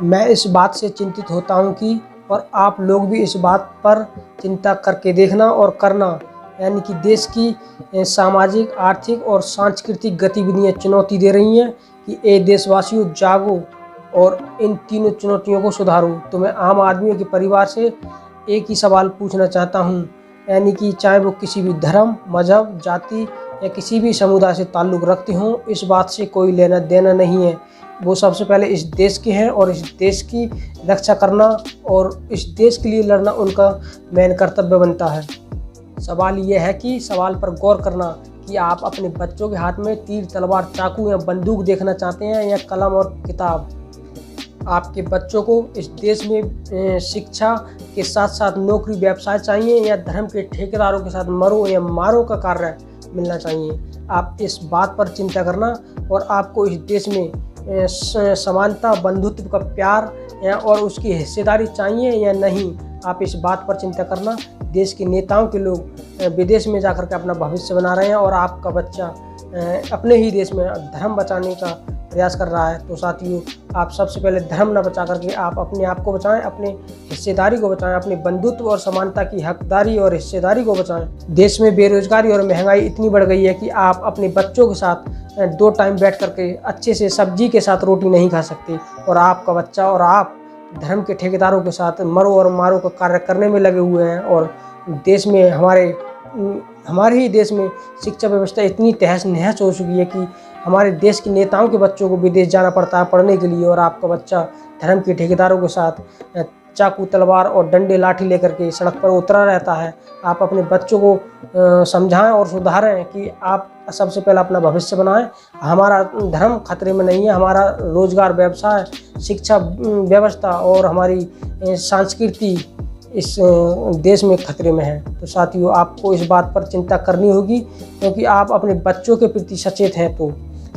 मैं इस बात से चिंतित होता हूँ कि और आप लोग भी इस बात पर चिंता करके देखना और करना, यानी कि देश की सामाजिक, आर्थिक और सांस्कृतिक गतिविधियाँ चुनौती दे रही हैं कि ए देशवासियों जागो और इन तीनों चुनौतियों को सुधारो। तो मैं आम आदमियों के परिवार से एक ही सवाल पूछना चाहता हूँ, यानी कि चाहे वो किसी भी धर्म, मजहब, जाति या किसी भी समुदाय से ताल्लुक़ रखते हों, इस बात से कोई लेना देना नहीं है। वो सबसे पहले इस देश के हैं और इस देश की रक्षा करना और इस देश के लिए लड़ना उनका मेन कर्तव्य बनता है। सवाल ये है कि सवाल पर गौर करना कि आप अपने बच्चों के हाथ में तीर, तलवार, चाकू या बंदूक देखना चाहते हैं या कलम और किताब। आपके बच्चों को इस देश में शिक्षा के साथ साथ नौकरी, व्यवसाय चाहिए या धर्म के ठेकेदारों के साथ मरो या मारो का कार्य मिलना चाहिए। आप इस बात पर चिंता करना और आपको इस देश में समानता, बंधुत्व का प्यार और उसकी हिस्सेदारी चाहिए या नहीं, आप इस बात पर चिंता करना। देश के नेताओं के लोग विदेश में जाकर के अपना भविष्य बना रहे हैं और आपका बच्चा अपने ही देश में धर्म बचाने का प्रयास कर रहा है। तो साथियों, आप सबसे पहले धर्म न बचा करके आप अपने आप को बचाएं, अपने हिस्सेदारी को बचाएं, अपने बंधुत्व और समानता की हकदारी और हिस्सेदारी को बचाएं। देश में बेरोजगारी और महंगाई इतनी बढ़ गई है कि आप अपने बच्चों के साथ 2 टाइम बैठ करके अच्छे से सब्जी के साथ रोटी नहीं खा सकते और आपका बच्चा और आप धर्म के ठेकेदारों के साथ मरो और मारो का कार्य करने में लगे हुए हैं। और देश में हमारे ही देश में शिक्षा व्यवस्था इतनी तहस नहस हो चुकी है कि हमारे देश के नेताओं के बच्चों को विदेश जाना पड़ता है पढ़ने के लिए और आपका बच्चा धर्म के ठेकेदारों के साथ चाकू, तलवार और डंडे, लाठी लेकर के सड़क पर उतरा रहता है। आप अपने बच्चों को समझाएं और सुधारें कि आप सबसे पहले अपना भविष्य बनाएं। हमारा धर्म खतरे में नहीं है, हमारा रोजगार, व्यवसाय, शिक्षा व्यवस्था और हमारी संस्कृति इस देश में खतरे में है। तो साथियों, आपको इस बात पर चिंता करनी होगी क्योंकि आप अपने बच्चों के प्रति सचेत हैं। तो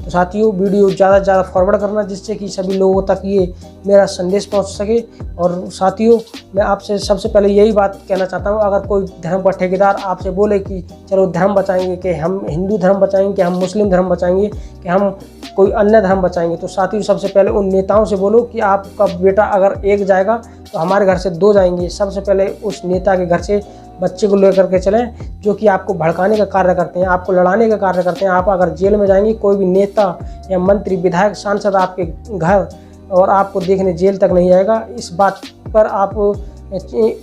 साथियों, वीडियो ज़्यादा से ज़्यादा फॉरवर्ड करना जिससे कि सभी लोगों तक ये मेरा संदेश पहुंच सके। और साथियों, मैं आपसे सबसे पहले यही बात कहना चाहता हूं, अगर कोई धर्म का ठेकेदार आपसे बोले कि चलो धर्म बचाएंगे, कि हम हिंदू धर्म बचाएंगे, कि हम मुस्लिम धर्म बचाएंगे, कि हम कोई अन्य धर्म बचाएंगे, तो साथियों सबसे पहले उन नेताओं से बोलो कि आपका बेटा अगर एक जाएगा तो हमारे घर से 2 जाएंगे। सबसे पहले उस नेता के घर से बच्चे को लेकर के चलें जो कि आपको भड़काने का कार्य करते हैं, आपको लड़ाने का कार्य करते हैं। आप अगर जेल में जाएंगे, कोई भी नेता या मंत्री, विधायक, सांसद आपके घर और आपको देखने जेल तक नहीं आएगा। इस बात पर आप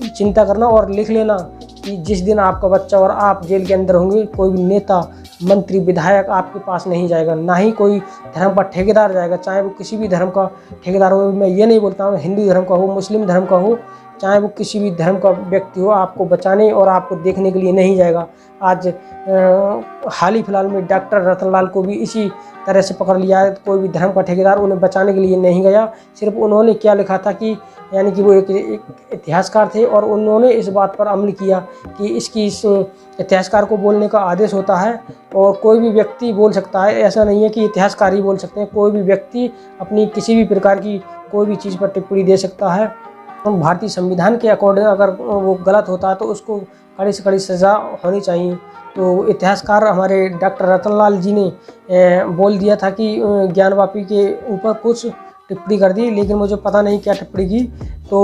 चिंता करना और लिख लेना कि जिस दिन आपका बच्चा और आप जेल के अंदर होंगे, कोई भी नेता, मंत्री, विधायक आपके पास नहीं जाएगा, ना ही कोई धर्म का ठेकेदार जाएगा, चाहे वो किसी भी धर्म का ठेकेदार हो। मैं ये नहीं बोलता हूँ हिंदू धर्म का हो, मुस्लिम धर्म का हो, चाहे वो किसी भी धर्म का व्यक्ति हो, आपको बचाने और आपको देखने के लिए नहीं जाएगा। आज हाल ही फिलहाल में डॉक्टर रतनलाल को भी इसी तरह से पकड़ लिया है। कोई भी धर्म का ठेकेदार उन्हें बचाने के लिए नहीं गया। सिर्फ उन्होंने क्या लिखा था कि यानी कि वो एक इतिहासकार थे और उन्होंने इस बात पर अमल किया कि इस इतिहासकार को बोलने का आदेश होता है और कोई भी व्यक्ति बोल सकता है। ऐसा नहीं है कि इतिहासकार ही बोल सकते हैं, कोई भी व्यक्ति अपनी किसी भी प्रकार की कोई भी चीज़ पर टिप्पणी दे सकता है। भारतीय संविधान के अकॉर्डिंग अगर वो गलत होता है तो उसको कड़ी से कड़ी सज़ा होनी चाहिए। तो इतिहासकार हमारे डॉक्टर रतनलाल जी ने बोल दिया था कि ज्ञानवापी के ऊपर कुछ टिप्पणी कर दी, लेकिन मुझे पता नहीं क्या टिप्पणी की, तो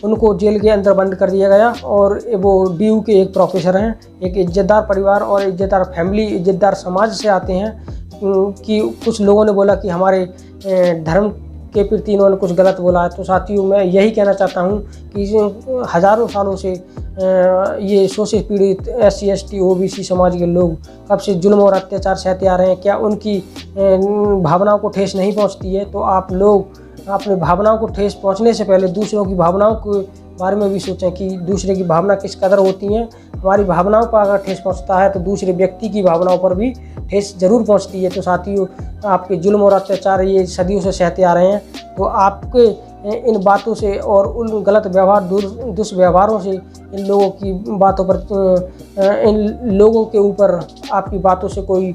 उनको जेल के अंदर बंद कर दिया गया। और वो DU के एक प्रोफेसर हैं, एक इज्जतदार परिवार और इज्जतदार फैमिली, इज्जतदार समाज से आते हैं। कि कुछ लोगों ने बोला कि हमारे धर्म के प्रति इन्होंने कुछ गलत बोला है। तो साथियों, मैं यही कहना चाहता हूँ कि हज़ारों सालों से ये शोषित पीड़ित SC ST OBC समाज के लोग कब से जुल्म और अत्याचार सहते आ रहे हैं, क्या उनकी भावनाओं को ठेस नहीं पहुँचती है? तो आप लोग अपनी भावनाओं को ठेस पहुँचने से पहले दूसरों की भावनाओं के बारे में भी सोचें कि दूसरे की भावना किस कदर होती हैं। हमारी भावनाओं पर अगर ठेस पहुँचता है तो दूसरे व्यक्ति की भावनाओं पर भी ठेस जरूर पहुँचती है। तो साथियों, आपके जुल्म और अत्याचार ये सदियों से सहते आ रहे हैं, तो आपके इन बातों से और उन गलत व्यवहार, दुष्व्यवहारों से इन लोगों की बातों पर, इन लोगों के ऊपर आपकी बातों से कोई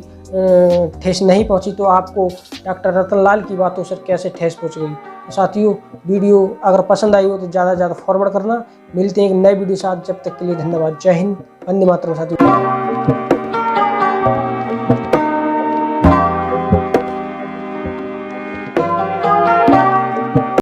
ठेस नहीं पहुंची, तो आपको डॉक्टर रतनलाल की बातों से कैसे ठेस पहुंच गई। तो साथियों, वीडियो अगर पसंद आई हो तो ज़्यादा से ज़्यादा फॉरवर्ड करना। मिलते हैं एक नए वीडियो साथ, जब तक के लिए धन्यवाद। जय हिंद, वंदे मातरम साथियों।